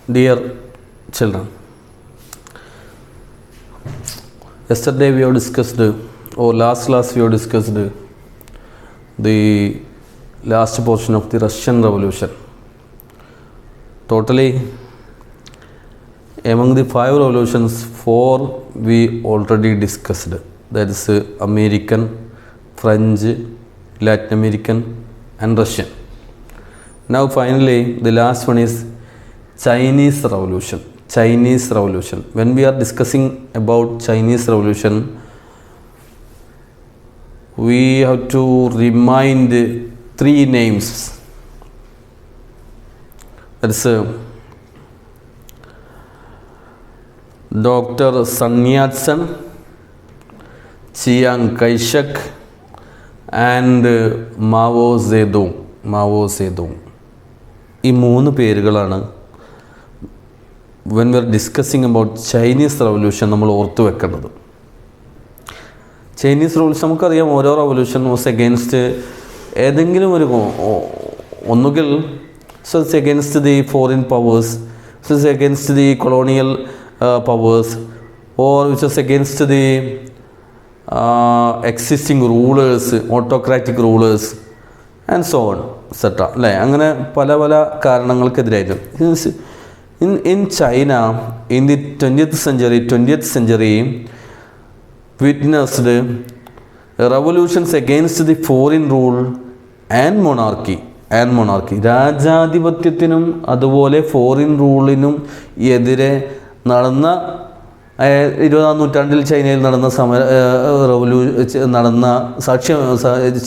Dear children, yesterday we have discussed, or last class we have discussed the last portion of the Russian Revolution. Totally, among the 5 revolutions, 4 we already discussed. That is American, French, Latin American and Russian. Now finally, the last one is Chinese Revolution. Chinese Revolution. When we are discussing about Chinese Revolution, we have to remind 3 names. That is Dr. Sun Yat-sen, Chiang Kai-shek and Mao Zedong. Mao Zedong. ഈ 3 പേരുകളാണ് when we are discussing about Chinese Revolution നമ്മൾ ഓർത്തു വെക്കേണ്ടത്. Chinese revolution നമുക്കറിയാം, ഓരോ revolution was against ഏതെങ്കിലും ഒരു ഒന്നുകിൽ it's against the foreign powers, it's against the colonial powers, or it's against the existing rulers, autocratic rulers and so on etcetera അല്ലേ. അങ്ങനെ പല പല കാരണങ്ങൾക്കെതിരായിരുന്നു. In China, in the 20th century witnessed revolutions against the foreign rule and monarchy. രാജാധിപത്യത്തിനും അതുപോലെ foreign റൂളിനും എതിരെ നടന്ന 20ാം നൂറ്റാണ്ടിൽ ചൈനയിൽ നടന്ന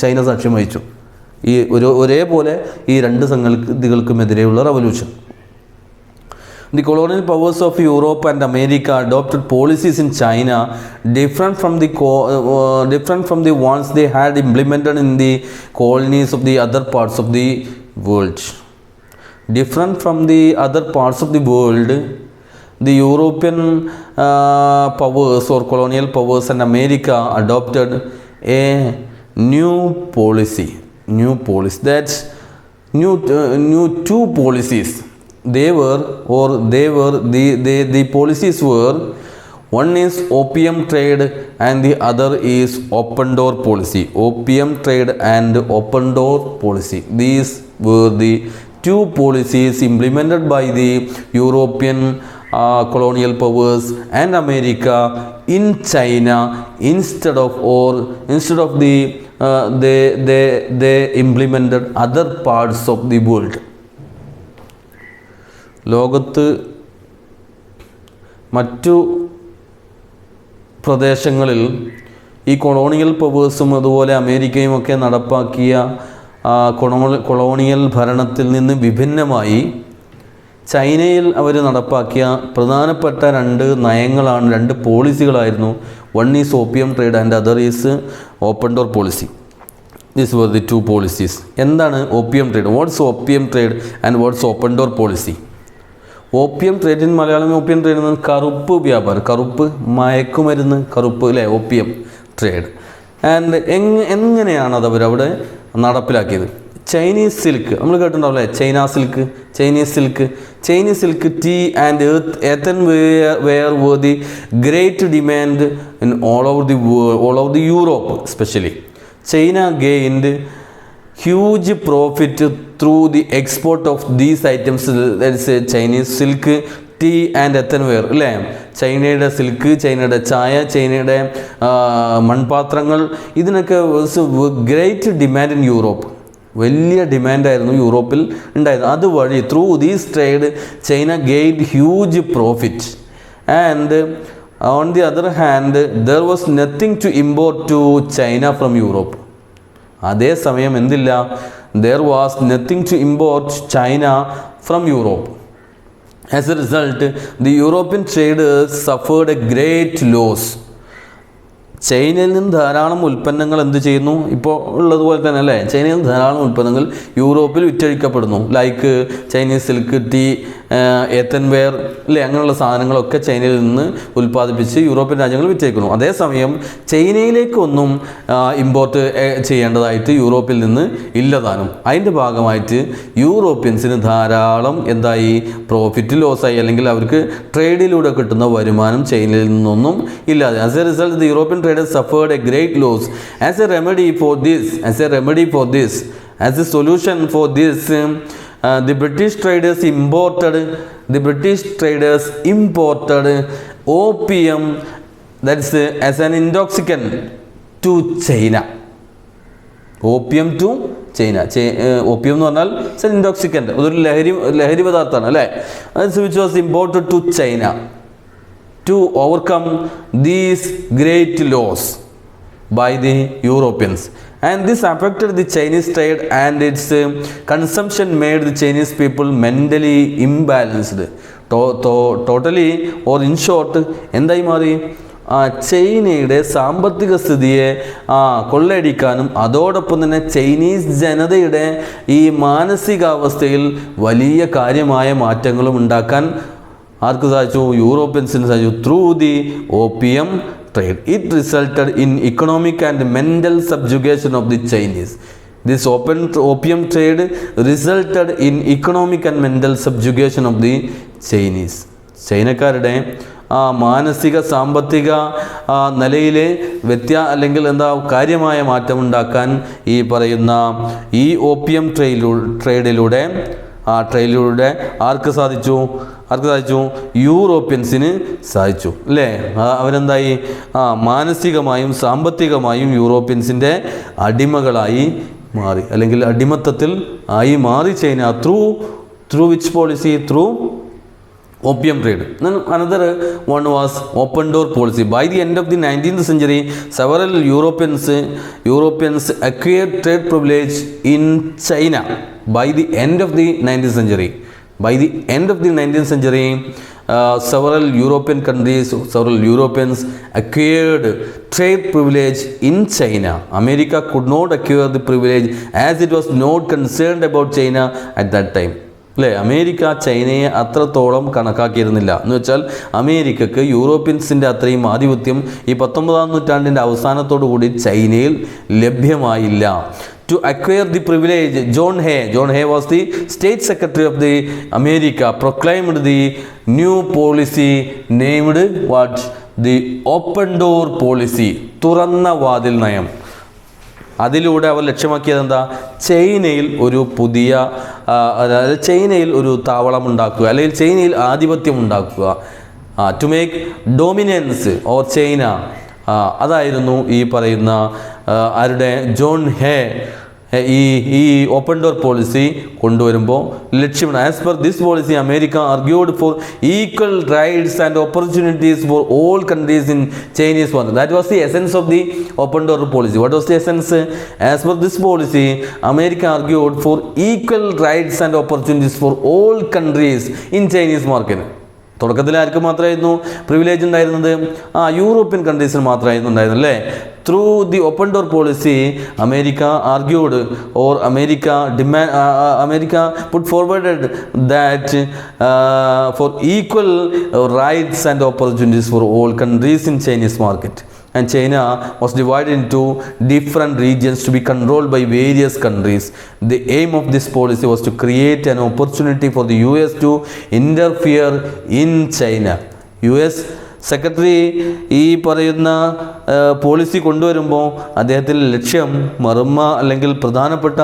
ചൈന സാക്ഷ്യം വഹിച്ചു. ഈ ഒരേപോലെ ഈ 2 സംഗതികൾക്കുമെതിരെയുള്ള revolution. The colonial powers of Europe and America adopted policies in China different from the ones they had implemented in the colonies of the other parts of the world. Different from the other parts of the world, the European powers or colonial powers and America adopted a new policy. That's new 2 policies. The policies were, one is opium trade and the other is open door policy. Opium trade and open door policy. These were the 2 policies implemented by the European colonial powers and America in China instead of they implemented other parts of the world. ലോകത്ത് മറ്റു പ്രദേശങ്ങളിൽ ഈ colonial പവേഴ്സും അതുപോലെ അമേരിക്കയും ഒക്കെ നടപ്പാക്കിയ colonial ഭരണത്തിൽ നിന്ന് വിഭിന്നമായി ചൈനയിൽ അവർ നടപ്പാക്കിയ പ്രധാനപ്പെട്ട 2 നയങ്ങളാണ്, 2 പോളിസികളായിരുന്നു. One is opium trade and other is open door policy. These were the 2 policies. എന്താണ് opium trade? What's opium trade and what's open door policy? Opium ട്രേഡിന് മലയാളം ഓപ്പിയം ട്രേഡ് എന്നത് കറുപ്പ് വ്യാപാരം, കറുപ്പ് മയക്കുമരുന്ന്, കറുപ്പ് അല്ലേ, ഓപ്പിയം ട്രേഡ്. ആൻഡ് എങ്ങനെയാണ് അത് അവരവിടെ നടപ്പിലാക്കിയത്? ചൈനീസ് സിൽക്ക് നമ്മൾ കേട്ടിട്ടുണ്ടാവില്ലേ, Chinese silk tea and earthenware were the great demand in all over the Europe. Specially China gained huge profit through the export of these items. That is Chinese silk, tea and earthenware അല്ലേ. ചൈനയുടെ silk, ചൈനയുടെ ചായ, ചൈനയുടെ മൺപാത്രങ്ങൾ, ഇതിനൊക്കെ great demand in Europe. വലിയ ഡിമാൻഡായിരുന്നു യൂറോപ്പിൽ ഉണ്ടായിരുന്നത്. അതുവഴി through these trade China gained huge profit. And on the other hand there was nothing to import to China from Europe. അതേസമയം എന്തില്ല, there was nothing to import China from Europe. As a result, the European traders suffered a great loss. ചൈനയിൽ നിന്ന് ധാരാളം ഉൽപ്പന്നങ്ങൾ എന്ത് ചെയ്യുന്നു, ഇപ്പോൾ ഉള്ളതുപോലെ തന്നെ അല്ലേ, ചൈനയിൽ നിന്ന് ധാരാളം ഉൽപ്പന്നങ്ങൾ യൂറോപ്പിൽ വിറ്റഴിക്കപ്പെടുന്നു. ലൈക്ക് ചൈനീസ് സിൽക്ക്, ടീ, എത്തൻവെയർ അല്ലേ, അങ്ങനെയുള്ള സാധനങ്ങളൊക്കെ ചൈനയിൽ നിന്ന് ഉൽപ്പാദിപ്പിച്ച് യൂറോപ്യൻ രാജ്യങ്ങൾ വിറ്റഴിക്കുന്നു. അതേസമയം ചൈനയിലേക്കൊന്നും ഇമ്പോർട്ട് ചെയ്യേണ്ടതായിട്ട് യൂറോപ്പിൽ നിന്ന് ഇല്ലതാനും. അതിൻ്റെ ഭാഗമായിട്ട് യൂറോപ്യൻസിന് ധാരാളം എന്തായി, പ്രോഫിറ്റ് ലോസായി, അല്ലെങ്കിൽ അവർക്ക് ട്രേഡിലൂടെ കിട്ടുന്ന വരുമാനം ചൈനയിൽ നിന്നൊന്നും ഇല്ലാതെ. As A result the European traders suffered a great loss. As a solution for this, the British traders imported opium, that's as an intoxicant to China. Opium to China. Opium എന്ന് പറഞ്ഞാൽ it's an intoxicant, അതൊരു ലഹരി പദാർത്ഥമാണ് അല്ലേ. Which was imported to China to overcome these great loss by the Europeans, and this affected the Chinese trade, and its consumption made the Chinese people mentally imbalanced. Totally, or in short, എന്തായി മാറി, ചൈനയുടെ സാമ്പത്തിക സ്ഥിതിയെ കൊള്ളയടിക്കാനും അതോടൊപ്പം തന്നെ Chinese ജനതയുടെ ഈ മാനസികാവസ്ഥയിൽ വലിയ കാര്യമായ മാറ്റങ്ങളും ഉണ്ടാക്കാൻ ആർക്ക് സാധിച്ചു, യൂറോപ്യൻസിന് സാധിച്ചു, through the opium trade. It resulted in economic and mental subjugation of the Chinese. This opium trade resulted in economic and mental subjugation of the Chinese. ചൈനക്കാരുടെ മാനസിക സാമ്പത്തിക നിലയിൽ അല്ലെങ്കിൽ കാര്യമായ മാറ്റമുണ്ടാക്കാൻ ഈ പറയുന്ന ഈ ഓപ്പിയം ട്രേഡിലൂടെ ആർക്ക് സാധിച്ചു, യൂറോപ്യൻസിന് സാധിച്ചു അല്ലേ. അവരെന്തായി, മാനസികമായും സാമ്പത്തികമായും യൂറോപ്യൻസിൻ്റെ അടിമകളായി മാറി, അല്ലെങ്കിൽ അടിമത്തത്തിൽ ആയി മാറി China. Through which policy, through opium trade. Then another one was open door policy. By the end of the 19th century, several Europeans acquired trade privilege in China. By the end of the 19th century, several Europeans acquired trade privilege in China. America could not acquire the privilege as it was not concerned about China at that time. അല്ലേ, America ചൈനയെ അത്രത്തോളം കണക്കാക്കിയിരുന്നില്ല. എന്ന് വെച്ചാൽ അമേരിക്കക്ക് യൂറോപ്യൻസിൻ്റെ അത്രയും ആധിപത്യം ഈ 19ാം നൂറ്റാണ്ടിൻ്റെ അവസാനത്തോടു കൂടി ചൈനയിൽ ലഭ്യമായില്ല. To acquire the privilege, John Hay was the State Secretary of the America, proclaimed the new policy named what? The open door policy, തുറന്ന വാതിൽ നയം. അതിലൂടെ അവർ ലക്ഷ്യമാക്കിയത് എന്താ, ചൈനയിൽ ഒരു പുതിയ ചൈനയിൽ ഒരു താവളം ഉണ്ടാക്കുക, അല്ലെങ്കിൽ ചൈനയിൽ ആധിപത്യം ഉണ്ടാക്കുക. To make dominance or China, അതായിരുന്നു ഈ പറയുന്ന ആരുടെ, ജോൺ ഹേ ഈ ഓപ്പൺ ഡോർ പോളിസി കൊണ്ടുവരുമ്പോൾ ലക്ഷ്യമാണ്. As per this policy America argued four equal rights and opportunities for all countries in Chinese market. That was the essence of the open door policy. What was the essence? As per this policy America argued four equal rights and opportunities for all countries in Chinese market. തുടക്കത്തിൽ ആർക്ക് മാത്രമായിരുന്നു privilege ഉണ്ടായിരുന്നത്? European കൺട്രീസിന് മാത്രമായിരുന്നു ഉണ്ടായിരുന്നത് അല്ലേ. Through the open door policy America argued or America put forwarded that for equal rights and opportunities for all countries in Chinese market. And China was divided into different regions to be controlled by various countries. The aim of this policy was to create an opportunity for the US to interfere in China. US secretary ഈ പറയുന്ന policy കൊണ്ടുവരുമ്പോൾ അദ്ദേഹത്തിൻ്റെ ലക്ഷ്യം, അല്ലെങ്കിൽ പ്രധാനപ്പെട്ട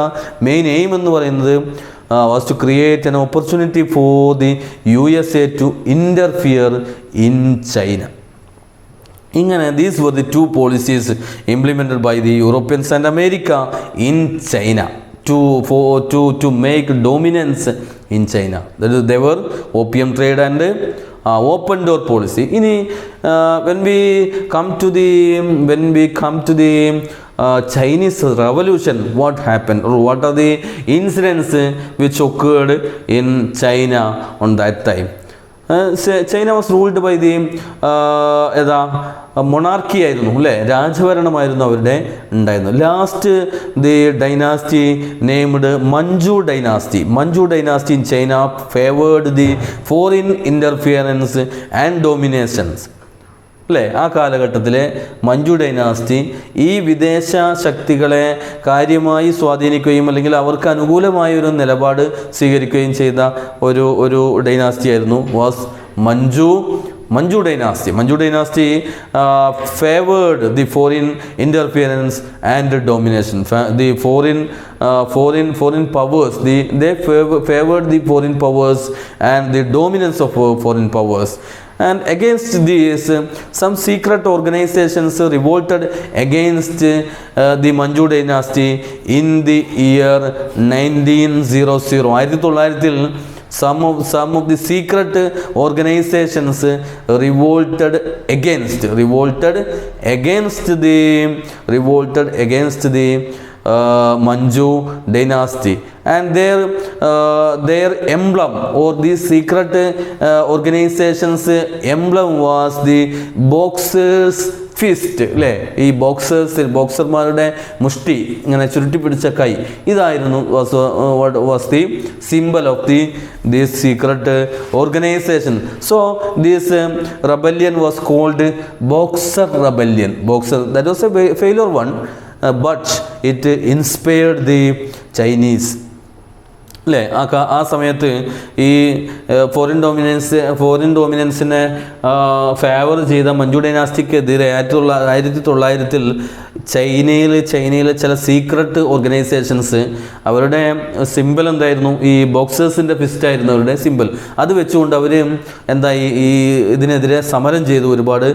main aim എന്ന് പറയുന്നത് was to create an opportunity for the USA to interfere in China. ഇങ്ങനെ these were the two policies implemented by the Europeans and America in China to make dominance in China. That is, they were opium trade and open door policy. When we come to the Chinese Revolution, what happened, or what are the incidents which occurred in China on that time? China was ruled by the monarchy ആയിരുന്നു അല്ലേ, രാജഭരണമായിരുന്നു അവരുടെ ഉണ്ടായിരുന്നു. Last the dynasty named Manchu dynasty in China favoured the foreign interference and dominations അല്ലേ. ആ കാലഘട്ടത്തിലെ Manju dynasty ഈ വിദേശ ശക്തികളെ കാര്യമായി സ്വാധീനിക്കുകയും അല്ലെങ്കിൽ അവർക്ക് അനുകൂലമായ ഒരു നിലപാട് സ്വീകരിക്കുകയും ചെയ്ത ഒരു ഡൈനാസ്റ്റി ആയിരുന്നു was Manju dynasty favoured the foreign interference and domination. The foreign powers, they favored the foreign powers and the dominance of foreign powers. And against this, some secret organizations revolted against the Manchu dynasty in the year 1900. Some of the secret organizations revolted against the Manchu dynasty, and their emblem or these secret organizations emblem was the boxer's fist അല്ലേ. ഈ ബോക്സർമാരുടെ മുഷ്ടി ഇങ്ങനെ ചുരുട്ടി പിടിച്ച കൈ, ഇതായിരുന്നു was the symbol of this secret organization. So this rebellion was called Boxer Rebellion. That was a failure one, but it inspired the Chinese അല്ലേ. ആ സമയത്ത് ഈ ഫോറിൻ ഡോമിനൻസിനെ ഫേവർ ചെയ്ത മഞ്ജു ഡൈനാസ്റ്റിക്കെതിരെ 1900 ചൈനയിലെ ചില സീക്രട്ട് ഓർഗനൈസേഷൻസ് അവരുടെ സിമ്പിൾ എന്തായിരുന്നു, ഈ ബോക്സേഴ്സിൻ്റെ ഫിസ്റ്റ് ആയിരുന്നു അവരുടെ സിമ്പിൾ. അത് വെച്ചുകൊണ്ട് അവർ ഈ ഇതിനെതിരെ സമരം ചെയ്തു. ഒരുപാട്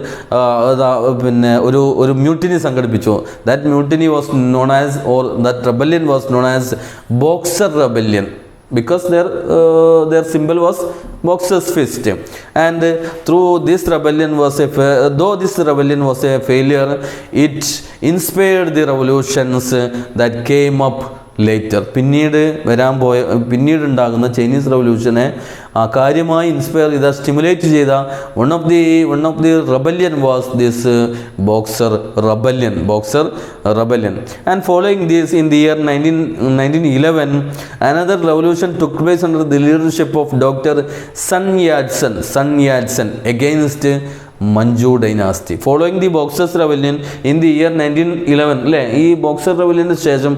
ഒരു മ്യൂട്ടിനി സംഘടിപ്പിച്ചു. That mutiny was known as that rebellion was known as boxer rebellion because their symbol was boxer's fist. And though this rebellion was a failure, it inspired the revolutions that came up later. പിന്നീട് ഉണ്ടാകുന്ന Chinese റവല്യൂഷനെ കാര്യമായി inspire ചെയ്ത, stimulate ചെയ്ത one of the rebellion was this boxer rebellion. And following this in the year 1911 another revolution took place under the leadership of Dr. Sun Yat-sen against Manchu dynasty. Following the Boxers Rebellion in the year 1911 അല്ലേ, ഈ boxer റെബല്യന് ശേഷം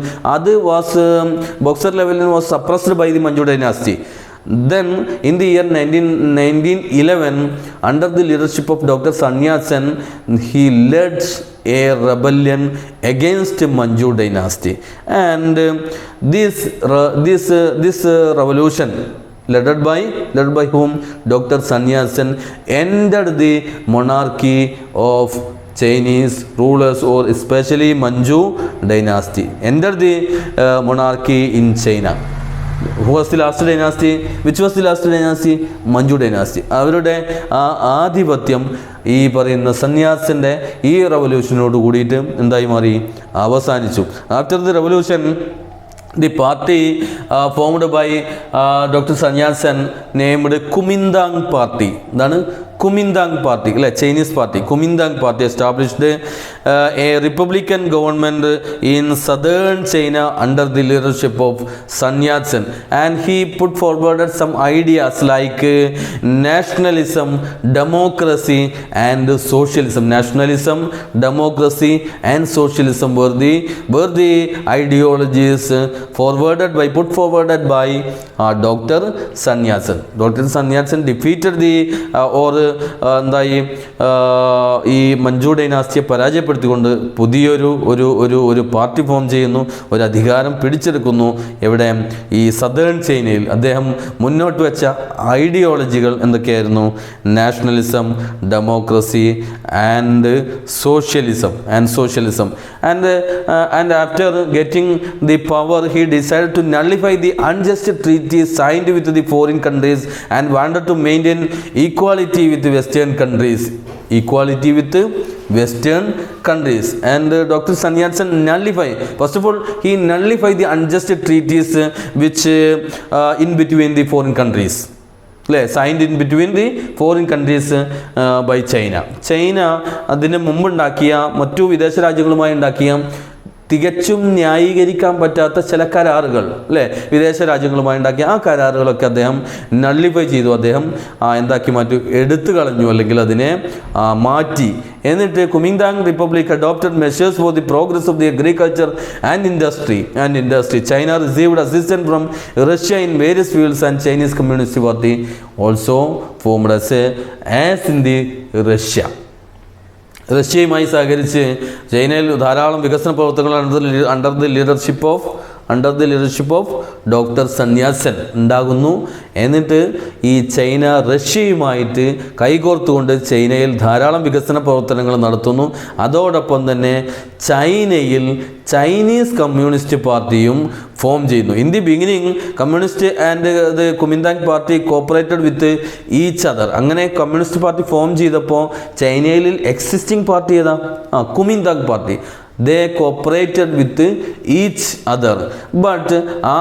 Boxer Rebellion was suppressed by the Manchu dynasty. Then in the year 1911 under the leadership of Dr. Sun Yat-sen, he led a rebellion against Manchu dynasty, and this revolution led by whom? Dr. Sun Yat-sen ended the monarchy of Chinese rulers, or especially Manchu dynasty, ended the monarchy in China. Who was the last dynasty? Which was the last dynasty? Manchu dynasty. അവരുടെ ആധിപത്യം ഈ പറയുന്ന സന്യാസിൻ്റെ ഈ റവല്യൂഷനോട് കൂടിയിട്ട് എന്തായി മാറി? അവസാനിച്ചു. After the revolution, the party formed by Dr. Sun Yat-sen named Kuomintang Party. എന്താണ് Kuomintang Party അല്ലെ, Chinese party. Kuomintang Party established a republican government in southern China under the leadership of Sun Yat-sen, and he put forward some ideas like nationalism, democracy and socialism. Nationalism, democracy and socialism were the ideologies put forwarded by Dr. Sun Yat-sen. Dr. Sun Yat-sen defeated ഈ മഞ്ജു ഡൈനാസ്റ്റിയെ പരാജയപ്പെടുത്തിക്കൊണ്ട് പുതിയൊരു party form ചെയ്യുന്നു, ഒരു അധികാരം പിടിച്ചെടുക്കുന്നു. എവിടെ? ഈ southern ചൈനയിൽ. അദ്ദേഹം മുന്നോട്ട് വെച്ച ഐഡിയോളജികൾ എന്തൊക്കെയായിരുന്നു? Nationalism, democracy and socialism. And after getting the power, he decided to nullify the unjust treaties signed with the foreign countries and wanted to maintain equality with Western countries. And Dr. Sun Yat-sen first of all, he nullified the unjust treaties which in between the foreign countries. അല്ലേ, signed in between the foreign countries by China അതിന് മുമ്പുണ്ടാക്കിയ മറ്റു വിദേശ രാജ്യങ്ങളുമായി ഉണ്ടാക്കിയ തികച്ചും ന്യായീകരിക്കാൻ പറ്റാത്ത ചില കരാറുകൾ, അല്ലേ, വിദേശ രാജ്യങ്ങളുമായി ഉണ്ടാക്കിയ ആ കരാറുകളൊക്കെ അദ്ദേഹം നള്ളിഫൈ ചെയ്തു. അദ്ദേഹം എന്താക്കി മാറ്റി, എടുത്തു കളഞ്ഞു, അല്ലെങ്കിൽ അതിനെ മാറ്റി. എന്നിട്ട് Kuomintang republic adopted measures for the progress of the agriculture and industry. China received assistance from Russia in various fields and Chinese communist party also formed as in the റഷ്യയുമായി സഹകരിച്ച് ചൈനയിൽ ധാരാളം വികസന പ്രവർത്തനങ്ങൾ under the leadership of doctor Sun Yat-sen ഉണ്ടാകുന്നു. എന്നിട്ട് ഈ China റഷ്യയുമായിട്ട് കൈകോർത്തുകൊണ്ട് ചൈനയിൽ ധാരാളം വികസന പ്രവർത്തനങ്ങൾ നടത്തുന്നു. അതോടൊപ്പം തന്നെ ചൈനയിൽ ചൈനീസ് കമ്മ്യൂണിസ്റ്റ് പാർട്ടിയും ഫോം ചെയ്യുന്നു. In the beginning communist and the Kuomintang party cooperated with each other. അങ്ങനെ കമ്മ്യൂണിസ്റ്റ് പാർട്ടി ഫോം ചെയ്തപ്പോൾ ചൈനയിൽ എക്സിസ്റ്റിംഗ് പാർട്ടി ഏതാ? Kuomintang party. They cooperated with each other, but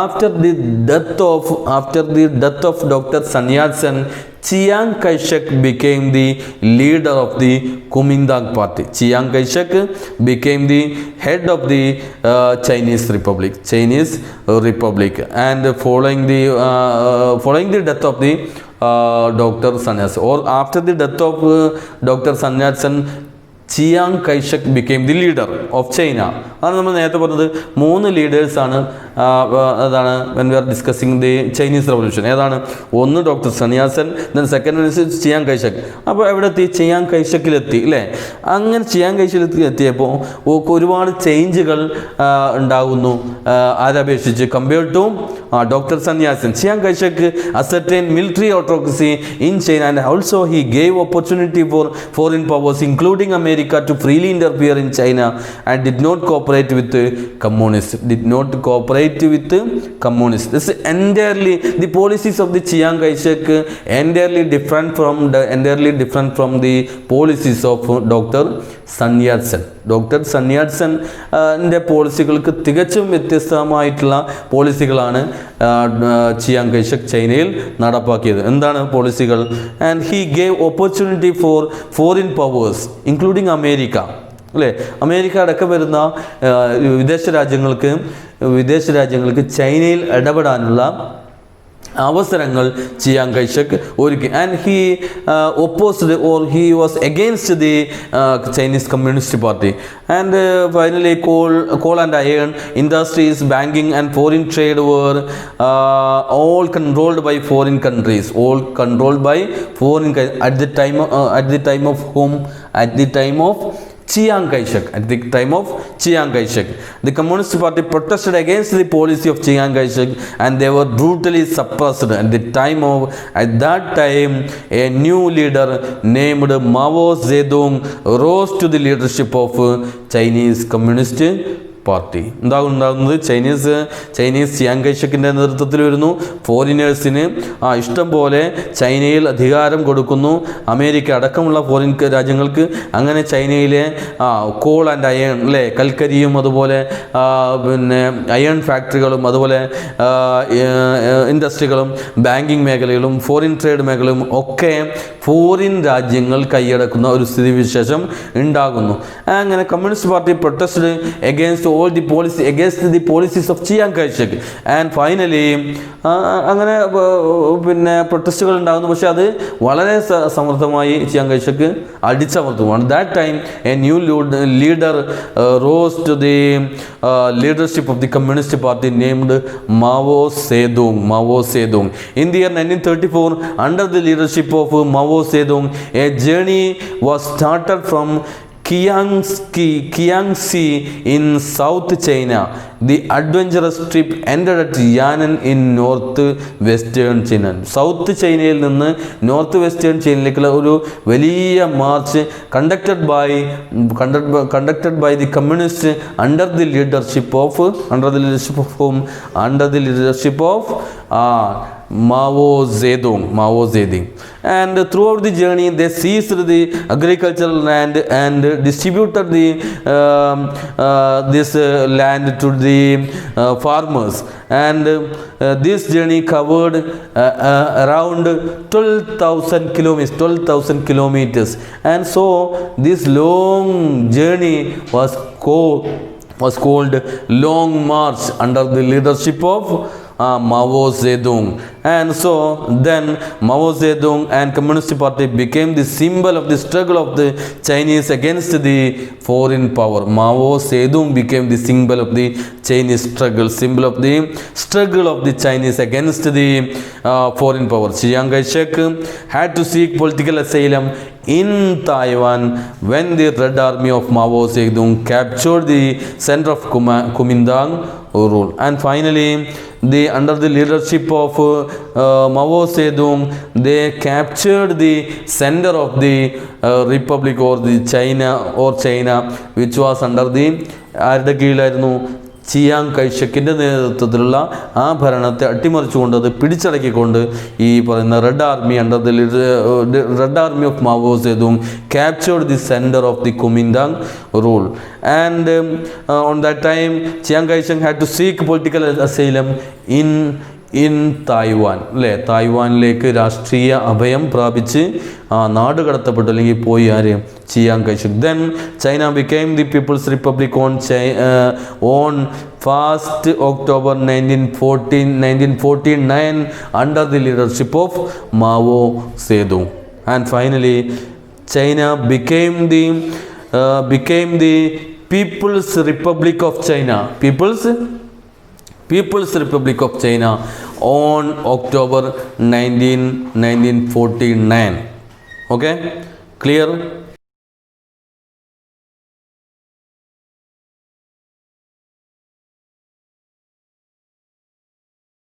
after the death of Dr. Sun Yat-sen, Chiang Kai-shek became the leader of the Kuomintang party. Chiang Kai-shek became the head of the Chinese Republic, and following the death of the Dr. Sun Yat-sen, or after the death of Dr. Sun Yat-sen, Chiang Kai-shek became the leader of China. അതാണ് നമ്മൾ നേരത്തെ പറഞ്ഞത്. 3 ലീഡേഴ്സാണ്. അതാണ് when we are discussing the Chinese revolution. ഏതാണ്? ഒന്ന് doctor Sun Yat-sen, then second Chiang Kai-shek. അപ്പോൾ എവിടെ എത്തി? ചിയാങ് കൈഷക്കിലെത്തി, അല്ലേ? അങ്ങനെ ചിയാങ് കൈഷക്കിലെത്തിയപ്പോൾ ഒരുപാട് ചേഞ്ചുകൾ ഉണ്ടാകുന്നു ആരപേക്ഷിച്ച്. Compared to doctor Sun Yat-sen, Chiang Kai-shek ascertain military autocracy in China, and also he gave opportunity for foreign powers including America to freely interfere in China and did not cooperate with communists. This is entirely the policies of the Chiang Kai-shek, entirely different from the policies of Dr. Sun Yat-sen. Doctor Sun യാറ്റ്-സെൻ്റെ പോളിസികൾക്ക് തികച്ചും വ്യത്യസ്തമായിട്ടുള്ള പോളിസികളാണ് Chiang Kai-shek ചൈനയിൽ നടപ്പാക്കിയത്. എന്താണ് പോളിസികൾ? And he gave opportunity for foreign powers including America, അല്ലേ? അമേരിക്ക അടക്കം വരുന്ന വിദേശ രാജ്യങ്ങൾക്ക് ചൈനയിൽ ഇടപെടാനുള്ള അവസരങ്ങൾ ചിയാങ് കൈഷക് ഒരുക്കി. And he opposed or he was against the Chinese communist party. And finally coal and iron industries, banking and foreign trade were all controlled by foreign countries. At the time of whom? At the time of Chiang Kai-shek. The Communist Party protested against the policy of Chiang Kai-shek and they were brutally suppressed. At that time, a new leader named Mao Zedong rose to the leadership of Chinese Communist party. ഉണ്ടാകുന്നത് Chinese Chiang കൈഷക്കിൻ്റെ നേതൃത്വത്തിൽ വരുന്നു. ഫോറിനേഴ്സിന് ഇഷ്ടം പോലെ ചൈനയിൽ അധികാരം കൊടുക്കുന്നു, America അടക്കമുള്ള foreign രാജ്യങ്ങൾക്ക്. അങ്ങനെ ചൈനയിലെ കോൾ ആൻഡ് അയൺ, അല്ലേ, കൽക്കരിയും അതുപോലെ പിന്നെ അയൺ ഫാക്ടറികളും അതുപോലെ ഇൻഡസ്ട്രികളും ബാങ്കിങ് മേഖലകളും ഫോറിൻ ട്രേഡ് മേഖലയും ഒക്കെ ഫോറിൻ രാജ്യങ്ങൾ കൈയടക്കുന്ന ഒരു സ്ഥിതിവിശേഷം ഉണ്ടാകുന്നു. അങ്ങനെ communist party protest against the policies of Chiang Kai-shek, and finally അങ്ങനെ പിന്നെ പ്രൊട്ടസ്റ്റുകൾ ഉണ്ടാകുന്നു. പക്ഷെ അത് വളരെ സമർത്ഥമായി Chiang കൈഷക്ക് അടിച്ചമർത്തും. At that time a new leader rose to the leadership of the Communist Party named Mao Zedong. In the year 1934, under the leadership of Mao Zedong, a journey was started from Kiangsi in South China. The adventurous trip ended at Yan'an in north-western China. South ചൈനയിൽ നിന്ന് north western ചൈനയിലേക്കുള്ള ഒരു വലിയ march conducted by the communist under the leadership of Mao Zedong. And throughout the journey they seized the agricultural land and distributed this land to the the farmers, and this journey covered around 12,000 kilometers, and so this long journey was called Long March under the leadership of Mao Zedong. And so then Mao Zedong and Communist Party became the symbol of the struggle of the Chinese against the foreign power. Mao Zedong became the symbol of the Chinese symbol of the struggle of the Chinese against the foreign power. Chiang Kai-shek had to seek political asylum in Taiwan when the Red Army of Mao Zedong captured the center of Kuomintang rule. And finally, under the leadership of Mao Zedong, they captured the center of the republic or China, which was under the ആരുടെ കീഴിലായിരുന്നു? Chiang കൈഷക്കിൻ്റെ നേതൃത്വത്തിലുള്ള ആ ഭരണത്തെ അട്ടിമറിച്ചുകൊണ്ട് അത് പിടിച്ചടക്കിക്കൊണ്ട് ഈ പറയുന്ന red army red army of Mao Tse-tung captured the center of the Kuomintang rule. And on that time, Chiang Kai-shek had to seek political asylum in Taiwan അല്ലേ? തായ്വാനിലേക്ക് രാഷ്ട്രീയ അഭയം പ്രാപിച്ച് നാട് കടത്തപ്പെട്ടു അല്ലെങ്കിൽ പോയി ആര്? Chiang കൈഷക്. Then China became the People's Republic on 1st October 1949 under the leadership of Mao Zedong. And finally, China became the People's Republic of China. People's Republic of China on October 1949. Okay, clear?